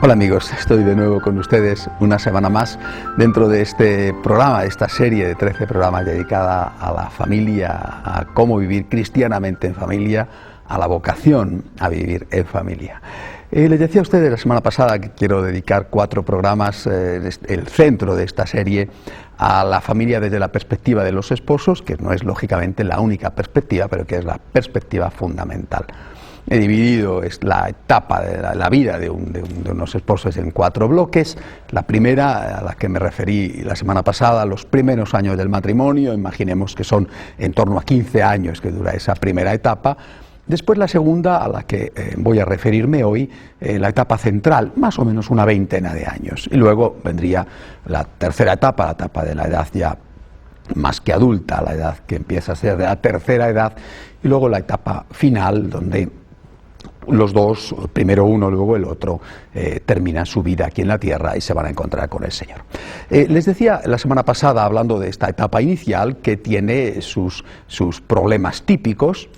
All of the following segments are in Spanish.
Hola amigos, estoy de nuevo con ustedes una semana más dentro de este programa, esta serie de 13 programas dedicada a la familia, a cómo vivir cristianamente en familia, a la vocación a vivir en familia. Les decía a ustedes la semana pasada que quiero dedicar 4 programas, el centro de esta serie, a la familia desde la perspectiva de los esposos, que no es lógicamente la única perspectiva, pero que es la perspectiva fundamental. He dividido la etapa de la vida de unos esposos en 4 bloques. La primera, a la que me referí la semana pasada, los primeros años del matrimonio, imaginemos que son en torno a 15 años que dura esa primera etapa. Después la segunda, a la que voy a referirme hoy, la etapa central, más o menos una veintena de años. Y luego vendría la tercera etapa, la etapa de la edad ya más que adulta, la edad que empieza a ser de la tercera edad, y luego la etapa final, donde los dos, primero uno, luego el otro, terminan su vida aquí en la tierra y se van a encontrar con el Señor. Les decía la semana pasada, hablando de esta etapa inicial, que tiene sus problemas típicos,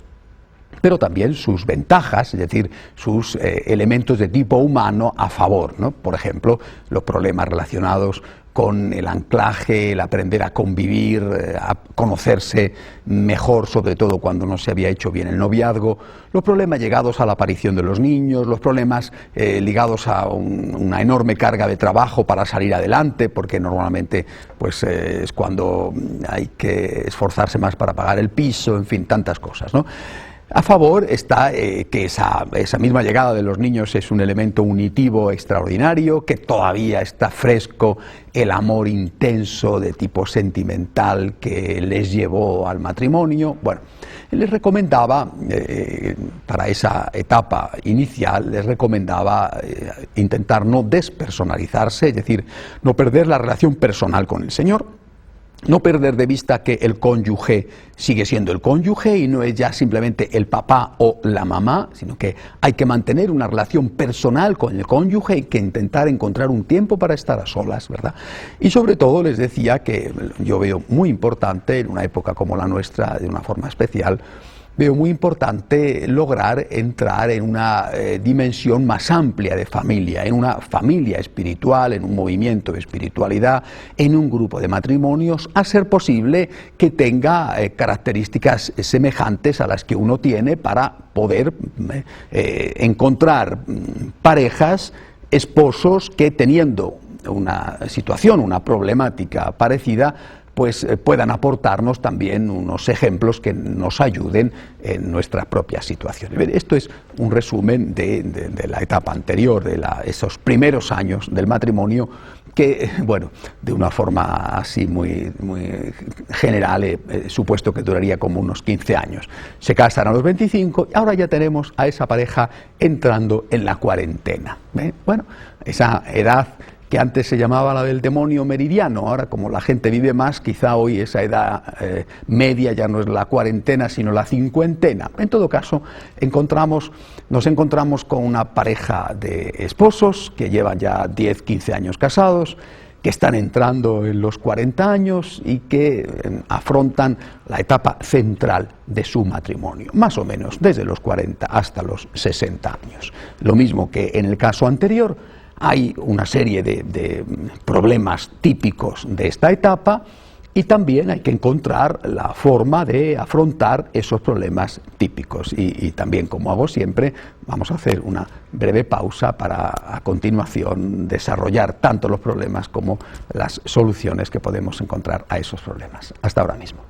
pero también sus ventajas, es decir, sus elementos de tipo humano a favor, ¿no? Por ejemplo, los problemas relacionados con el anclaje, el aprender a convivir, a conocerse mejor, sobre todo cuando no se había hecho bien el noviazgo, los problemas llegados a la aparición de los niños, los problemas ligados a una enorme carga de trabajo para salir adelante, porque normalmente pues, es cuando hay que esforzarse más para pagar el piso, en fin, tantas cosas, ¿no? A favor está que esa misma llegada de los niños es un elemento unitivo extraordinario, que todavía está fresco el amor intenso de tipo sentimental que les llevó al matrimonio. Bueno, les recomendaba, para esa etapa inicial, les recomendaba intentar no despersonalizarse, es decir, no perder la relación personal con el Señor. No perder de vista que el cónyuge sigue siendo el cónyuge y no es ya simplemente el papá o la mamá, sino que hay que mantener una relación personal con el cónyuge y que intentar encontrar un tiempo para estar a solas, ¿verdad? Y sobre todo les decía que yo veo muy importante en una época como la nuestra, de una forma especial, veo muy importante lograr entrar en una dimensión más amplia de familia, en una familia espiritual, en un movimiento de espiritualidad, en un grupo de matrimonios, a ser posible que tenga características semejantes a las que uno tiene para poder encontrar parejas, esposos que teniendo una situación, una problemática parecida, pues puedan aportarnos también unos ejemplos que nos ayuden en nuestras propias situaciones. Esto es un resumen de la etapa anterior, de esos primeros años del matrimonio, que, bueno, de una forma así muy general, he supuesto que duraría como unos 15 años. Se casan a los 25 y ahora ya tenemos a esa pareja entrando en la cuarentena. Bueno, esa edad que antes se llamaba la del demonio meridiano. Ahora, como la gente vive más, quizá hoy esa edad media ya no es la cuarentena, sino la cincuentena. En todo caso, nos encontramos con una pareja de esposos que llevan ya 10, 15 años casados, que están entrando en los 40 años y que afrontan la etapa central de su matrimonio, más o menos desde los 40 hasta los 60 años. Lo mismo que en el caso anterior, hay una serie de problemas típicos de esta etapa y también hay que encontrar la forma de afrontar esos problemas típicos. Y también, como hago siempre, vamos a hacer una breve pausa para a continuación desarrollar tanto los problemas como las soluciones que podemos encontrar a esos problemas. Hasta ahora mismo.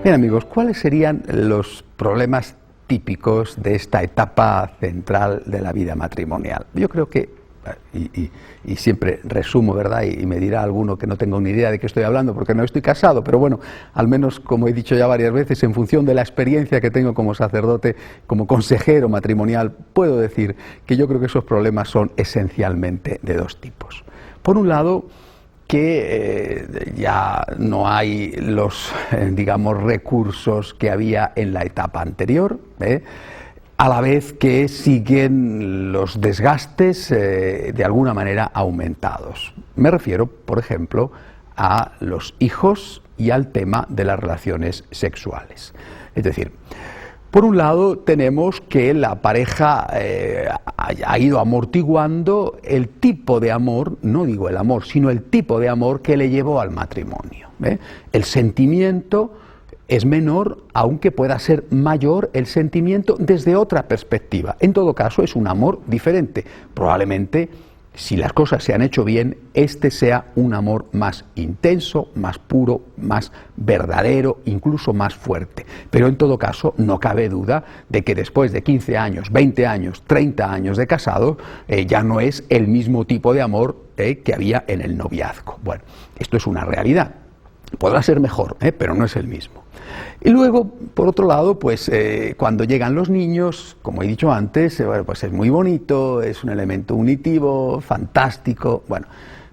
Bien amigos, ¿cuáles serían los problemas típicos de esta etapa central de la vida matrimonial? Yo creo que, y siempre resumo, ¿verdad? Y me dirá alguno que no tengo ni idea de qué estoy hablando porque no estoy casado, pero bueno, al menos, como he dicho ya varias veces, en función de la experiencia que tengo como sacerdote, como consejero matrimonial, puedo decir que yo creo que esos problemas son esencialmente de 2 tipos. Por un lado, que ya no hay los, digamos, recursos que había en la etapa anterior, a la vez que siguen los desgastes de alguna manera aumentados. Me refiero, por ejemplo, a los hijos y al tema de las relaciones sexuales. Es decir, por un lado tenemos que la pareja ha ido amortiguando el tipo de amor, no digo el amor, sino el tipo de amor que le llevó al matrimonio. El sentimiento es menor, aunque pueda ser mayor el sentimiento desde otra perspectiva. En todo caso, es un amor diferente. Probablemente, si las cosas se han hecho bien, este sea un amor más intenso, más puro, más verdadero, incluso más fuerte. Pero en todo caso, no cabe duda de que después de 15 años, 20 años, 30 años de casado, ya no es el mismo tipo de amor que había en el noviazgo. Bueno, esto es una realidad. Podrá ser mejor, pero no es el mismo. Y luego, por otro lado, pues cuando llegan los niños, como he dicho antes, bueno, pues es muy bonito, es un elemento unitivo, fantástico, bueno.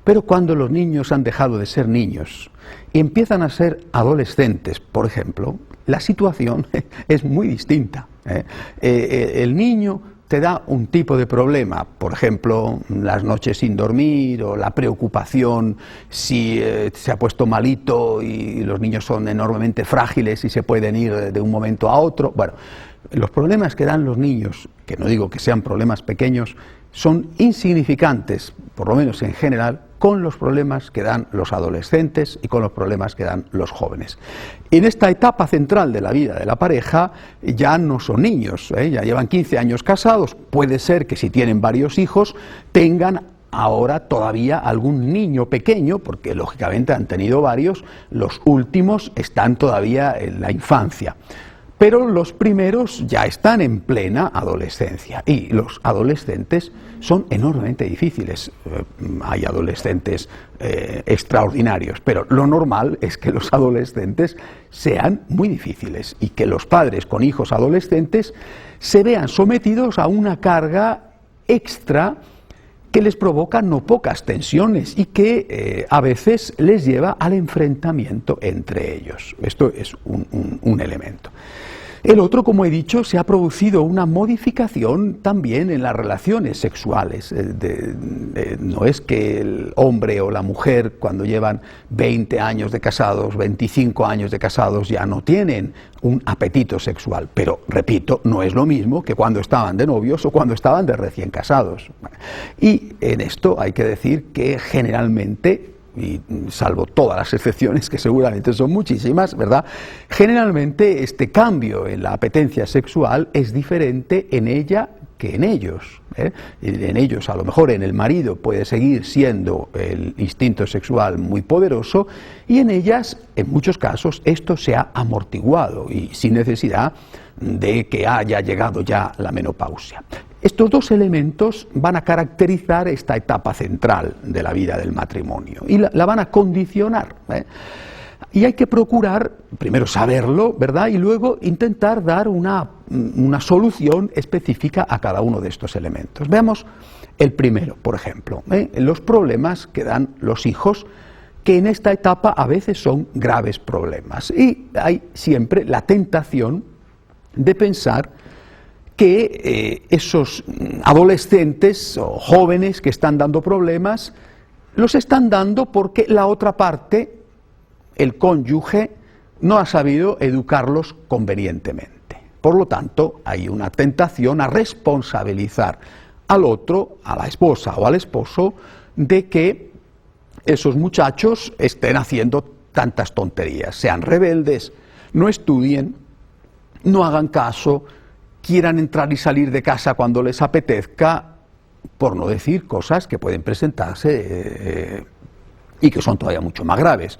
Pero cuando los niños han dejado de ser niños y empiezan a ser adolescentes, por ejemplo, la situación es muy distinta. El niño te da un tipo de problema, por ejemplo, las noches sin dormir o la preocupación si se ha puesto malito y los niños son enormemente frágiles y se pueden ir de un momento a otro. Bueno, los problemas que dan los niños, que no digo que sean problemas pequeños, son insignificantes, por lo menos en general, con los problemas que dan los adolescentes y con los problemas que dan los jóvenes. En esta etapa central de la vida de la pareja ya no son niños, ya llevan 15 años casados, puede ser que si tienen varios hijos tengan ahora todavía algún niño pequeño, porque lógicamente han tenido varios, los últimos están todavía en la infancia. Pero los primeros ya están en plena adolescencia y los adolescentes son enormemente difíciles. Hay adolescentes extraordinarios, pero lo normal es que los adolescentes sean muy difíciles y que los padres con hijos adolescentes se vean sometidos a una carga extra que les provoca no pocas tensiones y que a veces les lleva al enfrentamiento entre ellos. Esto es un elemento. El otro, como he dicho, se ha producido una modificación también en las relaciones sexuales. No es que el hombre o la mujer, cuando llevan 20 años de casados, 25 años de casados, ya no tienen un apetito sexual. Pero, repito, no es lo mismo que cuando estaban de novios o cuando estaban de recién casados. Y en esto hay que decir que generalmente, y salvo todas las excepciones, que seguramente son muchísimas, ¿verdad? Generalmente este cambio en la apetencia sexual es diferente en ella que en ellos. En ellos, a lo mejor en el marido puede seguir siendo el instinto sexual muy poderoso y en ellas, en muchos casos, esto se ha amortiguado y sin necesidad de que haya llegado ya la menopausia. Estos dos elementos van a caracterizar esta etapa central de la vida del matrimonio y la van a condicionar. Y hay que procurar, primero saberlo, ¿verdad? Y luego intentar dar una solución específica a cada uno de estos elementos. Veamos el primero, por ejemplo, los problemas que dan los hijos, que en esta etapa a veces son graves problemas. Y hay siempre la tentación de pensar que esos adolescentes o jóvenes que están dando problemas, los están dando porque la otra parte, el cónyuge, no ha sabido educarlos convenientemente. Por lo tanto, hay una tentación a responsabilizar al otro, a la esposa o al esposo, de que esos muchachos estén haciendo tantas tonterías, sean rebeldes, no estudien, no hagan caso, quieran entrar y salir de casa cuando les apetezca, por no decir cosas que pueden presentarse y que son todavía mucho más graves.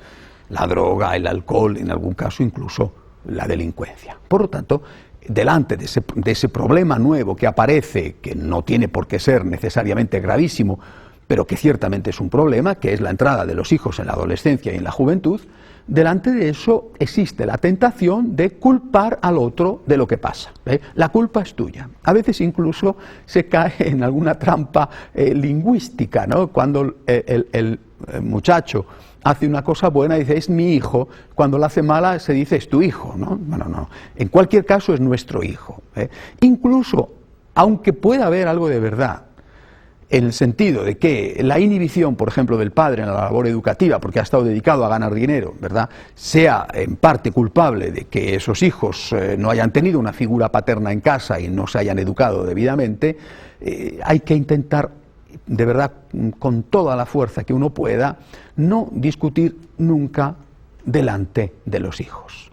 La droga, el alcohol, en algún caso incluso la delincuencia. Por lo tanto, delante de ese problema nuevo que aparece, que no tiene por qué ser necesariamente gravísimo, pero que ciertamente es un problema, que es la entrada de los hijos en la adolescencia y en la juventud, delante de eso existe la tentación de culpar al otro de lo que pasa. La culpa es tuya. A veces incluso se cae en alguna trampa lingüística, ¿no? Cuando el muchacho hace una cosa buena, dice, es mi hijo. Cuando la hace mala, se dice, es tu hijo, ¿no? Bueno, no. En cualquier caso, es nuestro hijo. Incluso, aunque pueda haber algo de verdad, en el sentido de que la inhibición, por ejemplo, del padre en la labor educativa, porque ha estado dedicado a ganar dinero, ¿verdad?, sea en parte culpable de que esos hijos no hayan tenido una figura paterna en casa y no se hayan educado debidamente, hay que intentar, de verdad, con toda la fuerza que uno pueda, no discutir nunca delante de los hijos.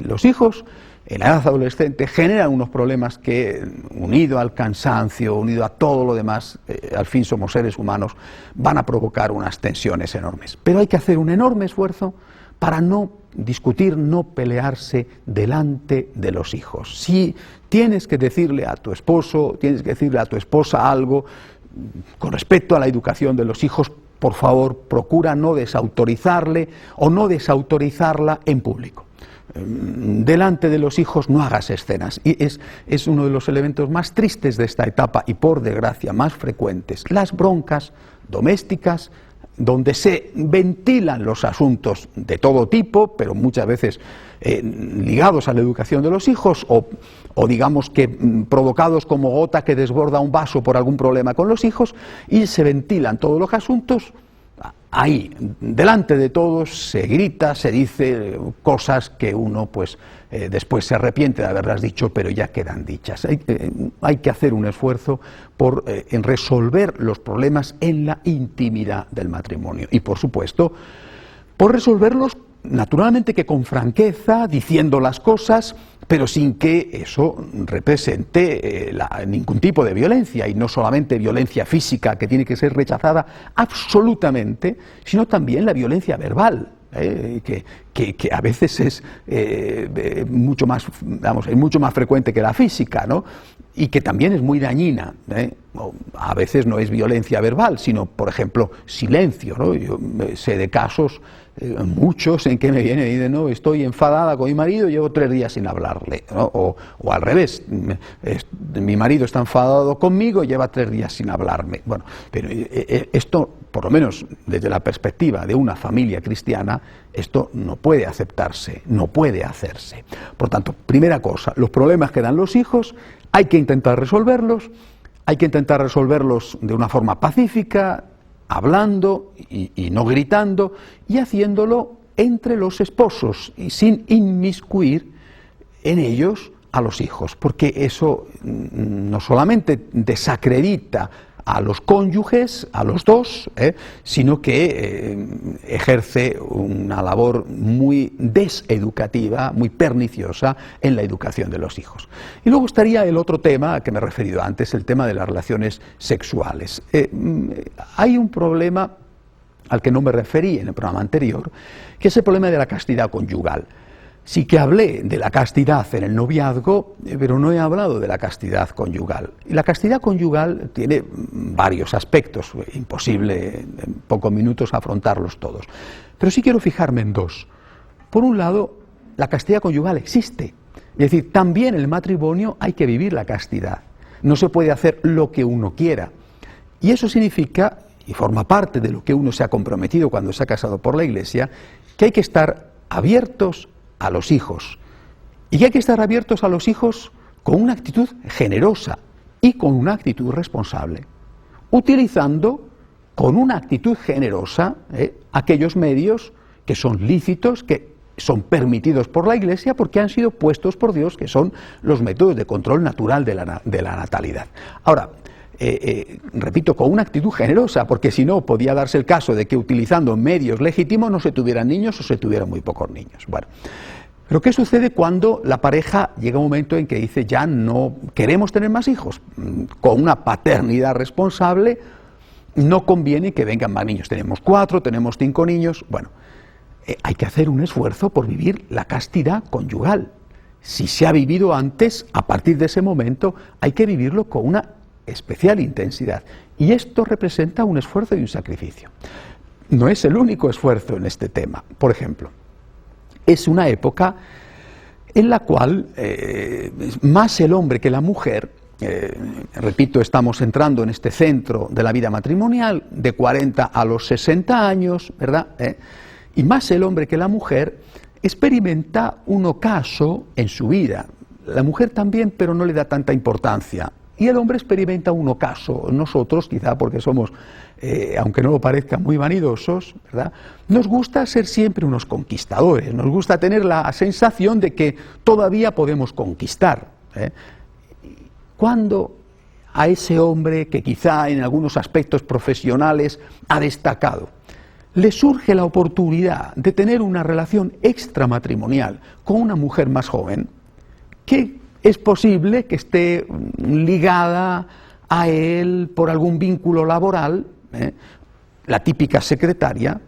Los hijos, en la edad adolescente, generan unos problemas que, unido al cansancio, unido a todo lo demás, al fin somos seres humanos, van a provocar unas tensiones enormes. Pero hay que hacer un enorme esfuerzo para no discutir, no pelearse delante de los hijos. Si tienes que decirle a tu esposo, tienes que decirle a tu esposa algo con respecto a la educación de los hijos, por favor, procura no desautorizarle o no desautorizarla en público. Delante de los hijos no hagas escenas, y es uno de los elementos más tristes de esta etapa y por desgracia más frecuentes, las broncas domésticas donde se ventilan los asuntos de todo tipo, pero muchas veces ligados a la educación de los hijos o digamos que provocados como gota que desborda un vaso por algún problema con los hijos, y se ventilan todos los asuntos. Ahí, delante de todos, se grita, se dice cosas que uno pues después se arrepiente de haberlas dicho, pero ya quedan dichas. Hay que hacer un esfuerzo por en resolver los problemas en la intimidad del matrimonio. Y por supuesto, por resolverlos naturalmente que con franqueza, diciendo las cosas, pero sin que eso represente ningún tipo de violencia, y no solamente violencia física, que tiene que ser rechazada absolutamente, sino también la violencia verbal, que a veces es mucho más, vamos, es mucho más frecuente que la física, ¿no? Y que también es muy dañina. A veces no es violencia verbal, sino, por ejemplo, silencio, ¿no? Yo sé de casos, muchos, en que me viene y dicen, no, estoy enfadada con mi marido, llevo 3 días sin hablarle, ¿no? O al revés, mi marido está enfadado conmigo, lleva 3 días sin hablarme. Bueno, pero esto, por lo menos desde la perspectiva de una familia cristiana, esto no puede aceptarse, no puede hacerse. Por tanto, primera cosa, los problemas que dan los hijos, hay que intentar resolverlos de una forma pacífica, hablando y no gritando, y haciéndolo entre los esposos y sin inmiscuir en ellos a los hijos, porque eso no solamente desacredita a los cónyuges, a los dos, sino que ejerce una labor muy deseducativa, muy perniciosa en la educación de los hijos. Y luego estaría el otro tema que me he referido antes, el tema de las relaciones sexuales. Hay un problema al que no me referí en el programa anterior, que es el problema de la castidad conyugal. Sí que hablé de la castidad en el noviazgo, pero no he hablado de la castidad conyugal. Y la castidad conyugal tiene varios aspectos, imposible en pocos minutos afrontarlos todos. Pero sí quiero fijarme en 2. Por un lado, la castidad conyugal existe. Es decir, también en el matrimonio hay que vivir la castidad. No se puede hacer lo que uno quiera. Y eso significa, y forma parte de lo que uno se ha comprometido cuando se ha casado por la Iglesia, que hay que estar abiertos a los hijos, y que hay que estar abiertos a los hijos con una actitud generosa y con una actitud responsable, utilizando con una actitud generosa aquellos medios que son lícitos, que son permitidos por la Iglesia porque han sido puestos por Dios, que son los métodos de control natural de la natalidad. Ahora, repito, con una actitud generosa, porque si no podía darse el caso de que utilizando medios legítimos no se tuvieran niños o se tuvieran muy pocos niños. Bueno, pero ¿qué sucede cuando la pareja llega a un momento en que dice ya no queremos tener más hijos? Con una paternidad responsable no conviene que vengan más niños. Tenemos 4, tenemos 5 niños. Bueno, hay que hacer un esfuerzo por vivir la castidad conyugal. Si se ha vivido antes, a partir de ese momento hay que vivirlo con una especial intensidad. Y esto representa un esfuerzo y un sacrificio. No es el único esfuerzo en este tema. Por ejemplo, es una época en la cual más el hombre que la mujer, repito, estamos entrando en este centro de la vida matrimonial, de 40 a los 60 años, ¿verdad? Y más el hombre que la mujer experimenta un ocaso en su vida. La mujer también, pero no le da tanta importancia. Y el hombre experimenta un ocaso. Nosotros, quizá porque somos, aunque no lo parezca, muy vanidosos, ¿verdad?, nos gusta ser siempre unos conquistadores, nos gusta tener la sensación de que todavía podemos conquistar. Cuando a ese hombre que quizá en algunos aspectos profesionales ha destacado, le surge la oportunidad de tener una relación extramatrimonial con una mujer más joven, que es posible que esté ligada a él por algún vínculo laboral, la típica secretaria,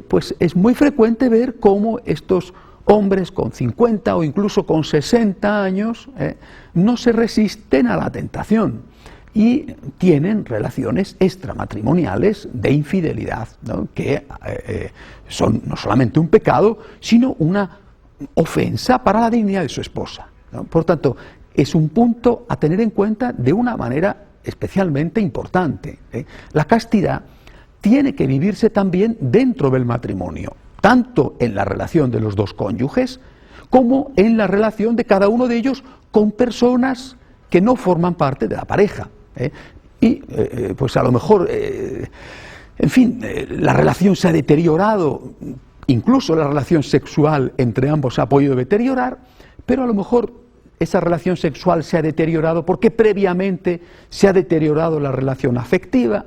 pues es muy frecuente ver cómo estos hombres con 50 o incluso con 60 años no se resisten a la tentación y tienen relaciones extramatrimoniales de infidelidad, ¿no?, que son no solamente un pecado, sino una ofensa para la dignidad de su esposa, ¿no? Por tanto, es un punto a tener en cuenta de una manera especialmente importante. La castidad tiene que vivirse también dentro del matrimonio, tanto en la relación de los dos cónyuges, como en la relación de cada uno de ellos con personas que no forman parte de la pareja. Pues a lo mejor, en fin, la relación se ha deteriorado, incluso la relación sexual entre ambos se ha podido deteriorar, pero a lo mejor esa relación sexual se ha deteriorado porque previamente se ha deteriorado la relación afectiva,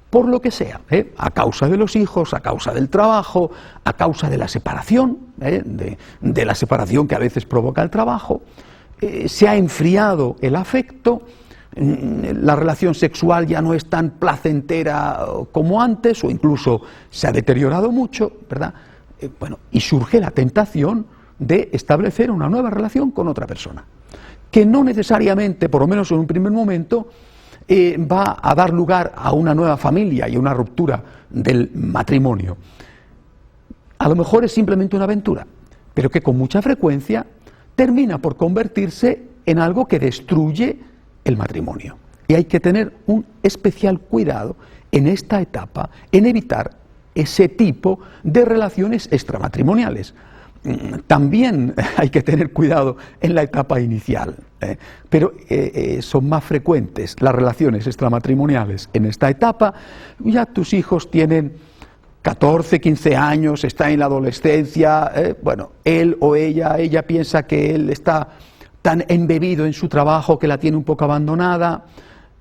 por lo que sea, a causa de los hijos, a causa del trabajo, a causa de la separación, de la separación que a veces provoca el trabajo, se ha enfriado el afecto, la relación sexual ya no es tan placentera como antes, o incluso se ha deteriorado mucho, ¿verdad? Y surge la tentación de establecer una nueva relación con otra persona, que no necesariamente, por lo menos en un primer momento, va a dar lugar a una nueva familia y a una ruptura del matrimonio. A lo mejor es simplemente una aventura, pero que con mucha frecuencia termina por convertirse en algo que destruye el matrimonio. Y hay que tener un especial cuidado en esta etapa en evitar ese tipo de relaciones extramatrimoniales. También hay que tener cuidado en la etapa inicial, pero son más frecuentes las relaciones extramatrimoniales en esta etapa. Ya tus hijos tienen 14, 15 años, está en la adolescencia, él o ella piensa que él está tan embebido en su trabajo que la tiene un poco abandonada.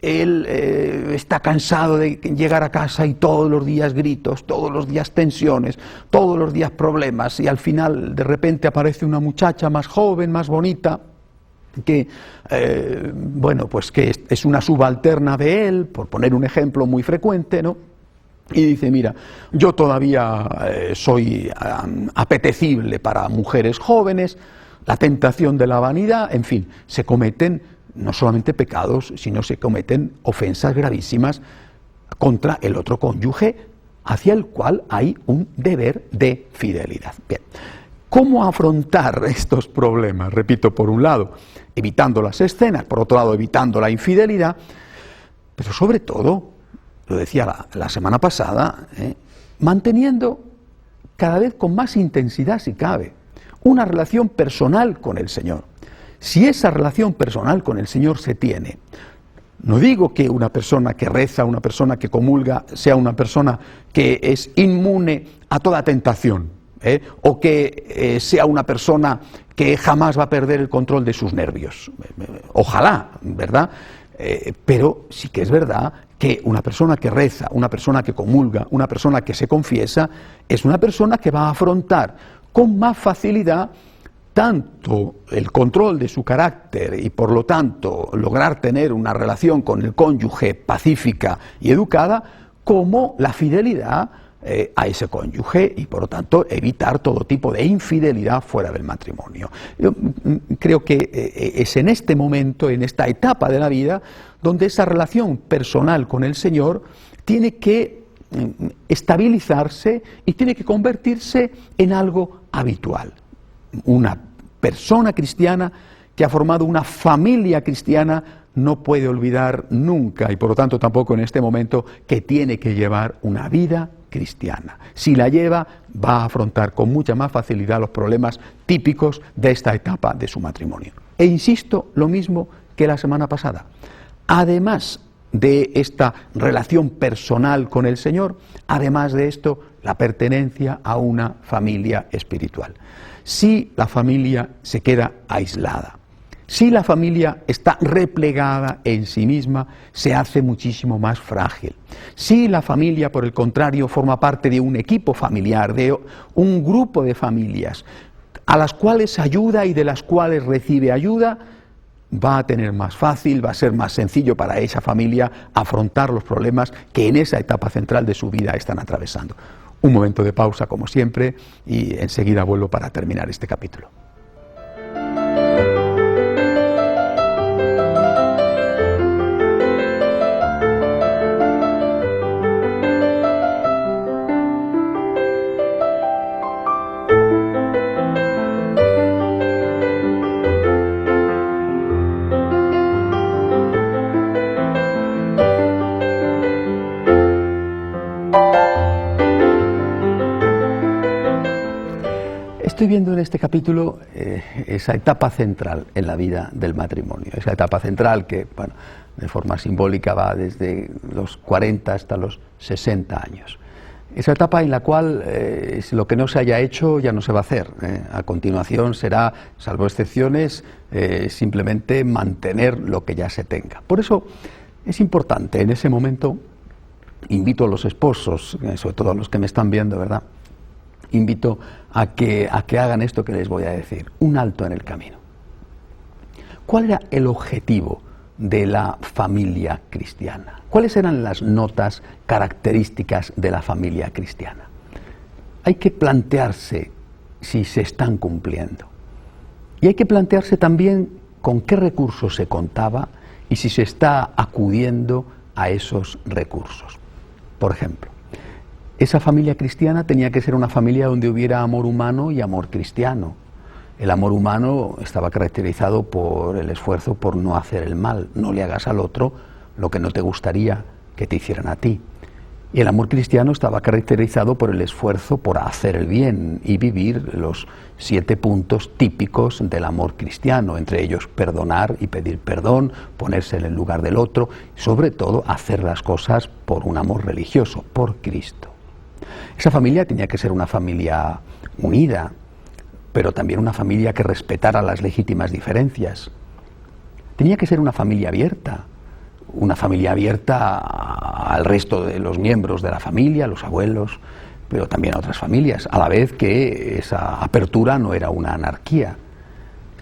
Él está cansado de llegar a casa y todos los días gritos, todos los días tensiones, todos los días problemas, y al final de repente aparece una muchacha más joven, más bonita, que pues que es una subalterna de él, por poner un ejemplo muy frecuente, ¿no? Y dice, mira, yo todavía soy apetecible para mujeres jóvenes, la tentación de la vanidad, en fin, se cometen no solamente pecados, sino se cometen ofensas gravísimas contra el otro cónyuge, hacia el cual hay un deber de fidelidad. Bien, ¿cómo afrontar estos problemas? Repito, por un lado, evitando las escenas, por otro lado, evitando la infidelidad, pero sobre todo, lo decía la semana pasada, manteniendo cada vez con más intensidad, si cabe, una relación personal con el Señor. Si esa relación personal con el Señor se tiene, no digo que una persona que reza, una persona que comulga, sea una persona que es inmune a toda tentación, o que sea una persona que jamás va a perder el control de sus nervios. Ojalá, ¿verdad? Pero sí que es verdad que una persona que reza, una persona que comulga, una persona que se confiesa, es una persona que va a afrontar con más facilidad tanto el control de su carácter y por lo tanto lograr tener una relación con el cónyuge pacífica y educada, como la fidelidad a ese cónyuge y por lo tanto evitar todo tipo de infidelidad fuera del matrimonio. Yo creo que es en este momento, en esta etapa de la vida, donde esa relación personal con el Señor tiene que estabilizarse y tiene que convertirse en algo habitual. Una persona cristiana que ha formado una familia cristiana no puede olvidar nunca, y por lo tanto tampoco en este momento, que tiene que llevar una vida cristiana. Si la lleva, va a afrontar con mucha más facilidad los problemas típicos de esta etapa de su matrimonio. E insisto, lo mismo que la semana pasada. Además de esta relación personal con el Señor, además de esto, la pertenencia a una familia espiritual. Si la familia se queda aislada, si la familia está replegada en sí misma, se hace muchísimo más frágil. Si la familia, por el contrario, forma parte de un equipo familiar, de un grupo de familias, a las cuales ayuda y de las cuales recibe ayuda, va a tener más fácil, va a ser más sencillo para esa familia afrontar los problemas que en esa etapa central de su vida están atravesando. Un momento de pausa, como siempre, y enseguida vuelvo para terminar este capítulo. Estoy viendo en este capítulo esa etapa central en la vida del matrimonio, esa etapa central que, bueno, de forma simbólica va desde los 40 hasta los 60 años. Esa etapa en la cual lo que no se haya hecho ya no se va a hacer. A continuación será, salvo excepciones, simplemente mantener lo que ya se tenga. Por eso es importante en ese momento, invito a los esposos, sobre todo a los que me están viendo, ¿verdad?, invito a que hagan esto que les voy a decir, un alto en el camino. ¿Cuál era el objetivo de la familia cristiana? ¿Cuáles eran las notas características de la familia cristiana? Hay que plantearse si se están cumpliendo. Y hay que plantearse también con qué recursos se contaba y si se está acudiendo a esos recursos. Por ejemplo, esa familia cristiana tenía que ser una familia donde hubiera amor humano y amor cristiano. El amor humano estaba caracterizado por el esfuerzo por no hacer el mal. No le hagas al otro lo que no te gustaría que te hicieran a ti. Y el amor cristiano estaba caracterizado por el esfuerzo por hacer el bien y vivir los 7 puntos típicos del amor cristiano, entre ellos perdonar y pedir perdón, ponerse en el lugar del otro, y sobre todo hacer las cosas por un amor religioso, por Cristo. Esa familia tenía que ser una familia unida, pero también una familia que respetara las legítimas diferencias. Tenía que ser una familia abierta al resto de los miembros de la familia, los abuelos, pero también a otras familias, a la vez que esa apertura no era una anarquía.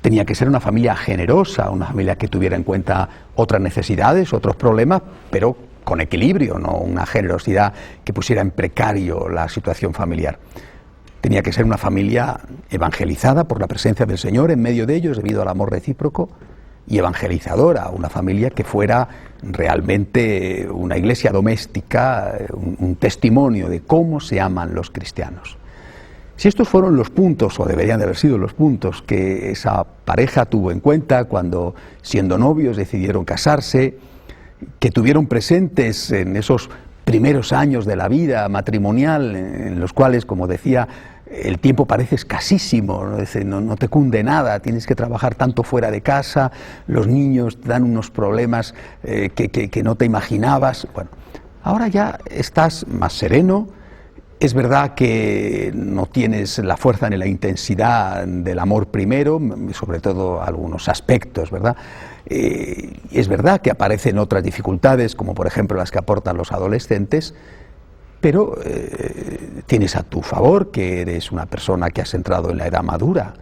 Tenía que ser una familia generosa, una familia que tuviera en cuenta otras necesidades, otros problemas, pero con equilibrio, no una generosidad que pusiera en precario la situación familiar. Tenía que ser una familia evangelizada por la presencia del Señor en medio de ellos debido al amor recíproco y evangelizadora, una familia que fuera realmente una iglesia doméstica, un testimonio de cómo se aman los cristianos. Si estos fueron los puntos, o deberían de haber sido los puntos, que esa pareja tuvo en cuenta cuando, siendo novios, decidieron casarse, que tuvieron presentes en esos primeros años de la vida matrimonial, en los cuales, como decía, el tiempo parece escasísimo, no te cunde nada, tienes que trabajar tanto fuera de casa, los niños te dan unos problemas que no te imaginabas. Bueno, ahora ya estás más sereno. Es verdad que no tienes la fuerza ni la intensidad del amor primero, sobre todo algunos aspectos, ¿verdad? Es verdad que aparecen otras dificultades, como por ejemplo las que aportan los adolescentes, pero tienes a tu favor que eres una persona que has entrado en la edad madura,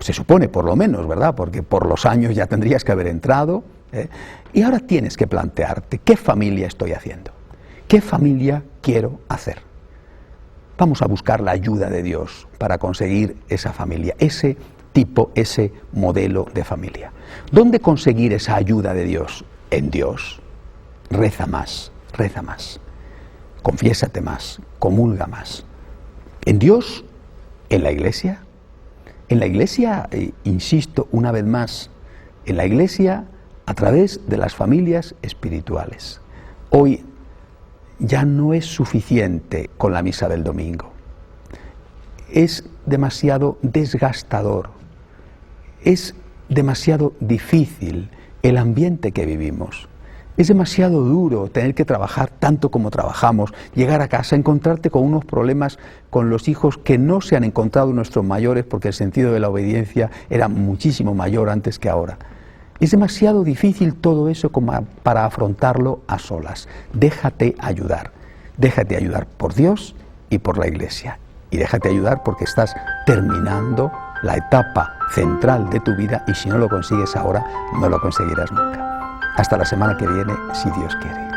se supone por lo menos, ¿verdad? Porque por los años ya tendrías que haber entrado, y ahora tienes que plantearte, ¿qué familia estoy haciendo? ¿Qué familia quiero hacer? Vamos a buscar la ayuda de Dios para conseguir esa familia, ese tipo, ese modelo de familia. ¿Dónde conseguir esa ayuda de Dios? En Dios. Reza más, confiésate más, comulga más. ¿En Dios? ¿En la Iglesia? En la Iglesia, insisto una vez más, en la Iglesia a través de las familias espirituales. Hoy ya no es suficiente con la misa del domingo. Es demasiado desgastador, es demasiado difícil el ambiente que vivimos. Es demasiado duro tener que trabajar tanto como trabajamos, llegar a casa, encontrarte con unos problemas con los hijos que no se han encontrado nuestros mayores porque el sentido de la obediencia era muchísimo mayor antes que ahora. Es demasiado difícil todo eso como para afrontarlo a solas. Déjate ayudar por Dios y por la Iglesia. Y déjate ayudar porque estás terminando la etapa central de tu vida y si no lo consigues ahora, no lo conseguirás nunca. Hasta la semana que viene, si Dios quiere.